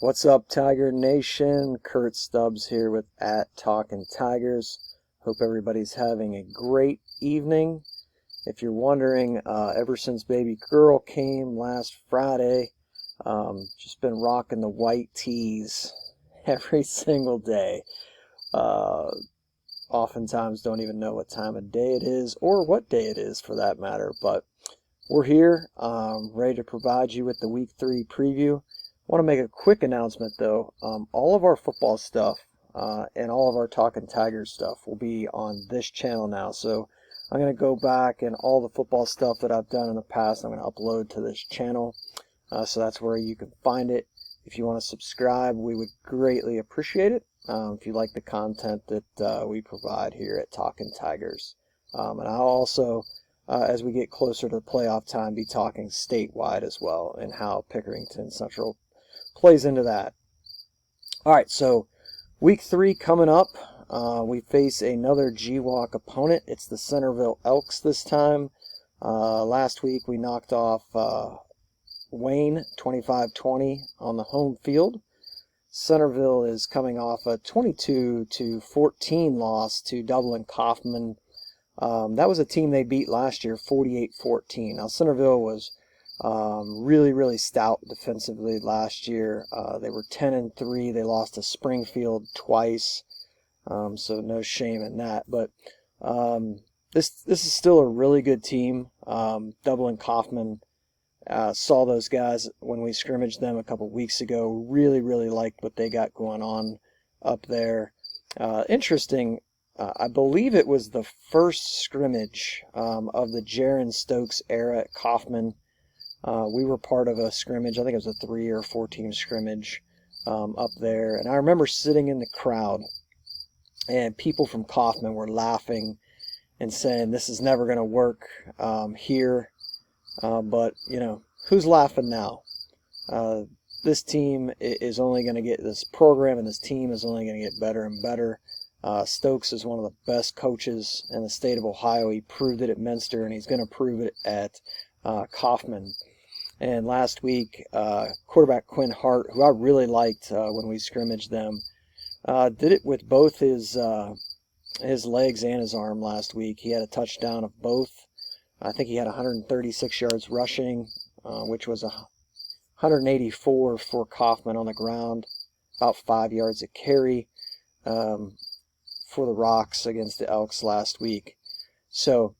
What's up, Tiger Nation? Kurt Stubbs here with Talkin Tigers. Hope everybody's having a great evening. If you're wondering, ever since baby girl came last Friday, just been rocking the white tees every single day. Oftentimes don't even know what time of day it is or what day it is for that matter, but we're here, ready to provide you with the Week 3 preview. I want to make a quick announcement though. All of our football stuff and all of our Talkin Tigers stuff will be on this channel now. So I'm going to go back and all the football stuff that I've done in the past, I'm going to upload to this channel. So that's where you can find it. If you want to subscribe, we would greatly appreciate it. If you like the content that we provide here at Talkin Tigers. And I'll also, as we get closer to the playoff time, be talking statewide as well and how Pickerington Central plays into that. All right, so Week 3 coming up. We face another GWalk opponent. It's the Centerville Elks this time. Last week we knocked off Wayne 25-20 on the home field. Centerville is coming off a 22-14 loss to Dublin Kaufman. That was a team they beat last year, 48-14. Now Centerville was really stout defensively last year. They were 10-3. They lost to Springfield twice, so no shame in that. But this is still a really good team. Dublin Kaufman, saw those guys when we scrimmaged them a couple weeks ago. Really liked what they got going on up there. Interesting. I believe it was the first scrimmage of the Jaron Stokes era at Kaufman. We were part of a scrimmage. I think it was a 3 or 4 team scrimmage up there. And I remember sitting in the crowd, and people from Kaufman were laughing and saying, this is never going to work here. But, you know, who's laughing now? This team is only going to get, this program and this team is only going to get better and better. Stokes is one of the best coaches in the state of Ohio. He proved it at Minster, and he's going to prove it at Kaufman. And last week, quarterback Quinn Hart, who I really liked when we scrimmaged them, did it with both his legs and his arm last week. He had a touchdown of both. I think he had 136 yards rushing, which was 184 for Kaufman on the ground, about 5 yards a carry for the Rocks against the Elks last week. So,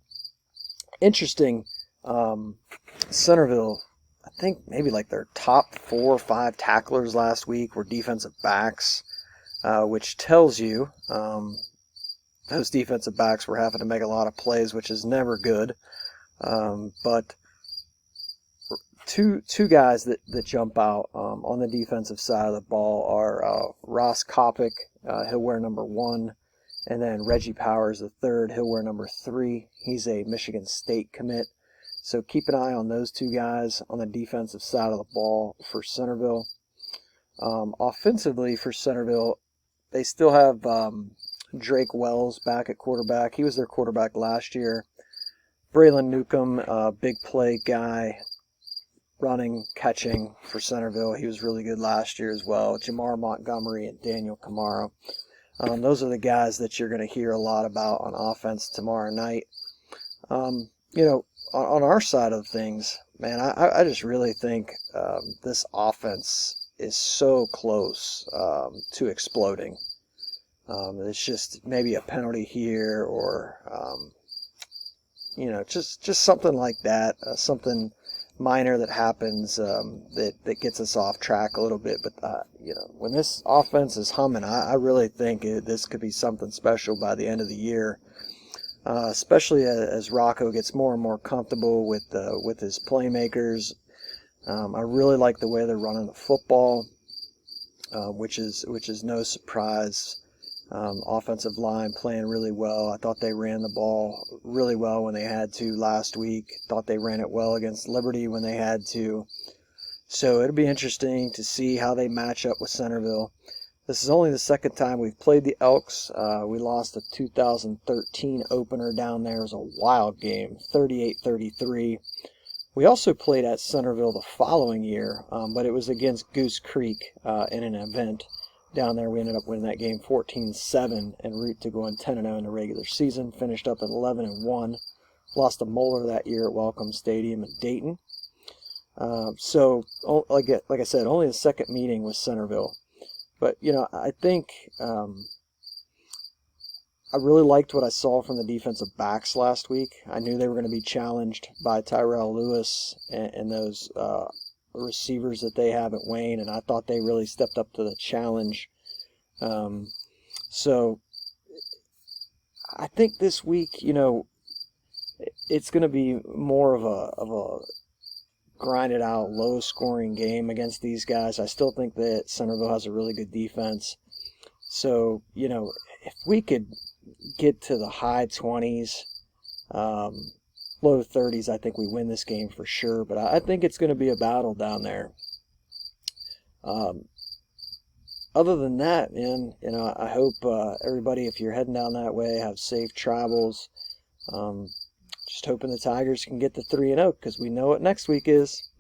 interesting. Centerville, I think maybe like their top 4 or 5 tacklers last week were defensive backs, which tells you those defensive backs were having to make a lot of plays, which is never good. But two guys that jump out on the defensive side of the ball are Ross Kopic, he'll wear number 1, and then Reggie Powers the third, he'll wear number 3. He's a Michigan State commit. So keep an eye on those 2 guys on the defensive side of the ball for Centerville. Offensively for Centerville, they still have Drake Wells back at quarterback. He was their quarterback last year. Braylon Newcomb, big play guy, running, catching for Centerville. He was really good last year as well. Jamar Montgomery and Daniel Camaro. Those are the guys that you're going to hear a lot about on offense tomorrow night. You know, on our side of things, man, I just really think this offense is so close to exploding. It's just maybe a penalty here or, you know, just something like that, something minor that happens that gets us off track a little bit. But, you know, when this offense is humming, I really think this could be something special by the end of the year. Especially as Rocco gets more and more comfortable with his playmakers. I really like the way they're running the football, which is no surprise. Offensive line playing really well. I thought they ran the ball really well when they had to last week. Thought they ran it well against Liberty when they had to. So it'll be interesting to see how they match up with Centerville. This is only the second time we've played the Elks. We lost the 2013 opener down there. It was a wild game, 38-33. We also played at Centerville the following year, but it was against Goose Creek in an event down there. We ended up winning that game 14-7 en route to going 10-0 in the regular season. Finished up at 11-1. Lost to Moeller that year at Welcome Stadium in Dayton. So, like I said, only the second meeting with Centerville. But, I think I really liked what I saw from the defensive backs last week. I knew they were going to be challenged by Tyrell Lewis and those receivers that they have at Wayne, and I thought they really stepped up to the challenge. So I think this week, it's going to be more of a grinded out, low scoring game against these guys. I still think that Centerville has a really good defense. So, if we could get to the high 20s, low 30s, I think we win this game for sure. But I think it's going to be a battle down there. Other than that, man, I hope everybody, if you're heading down that way, have safe travels. Just hoping the Tigers can get to 3-0 because we know what next week is.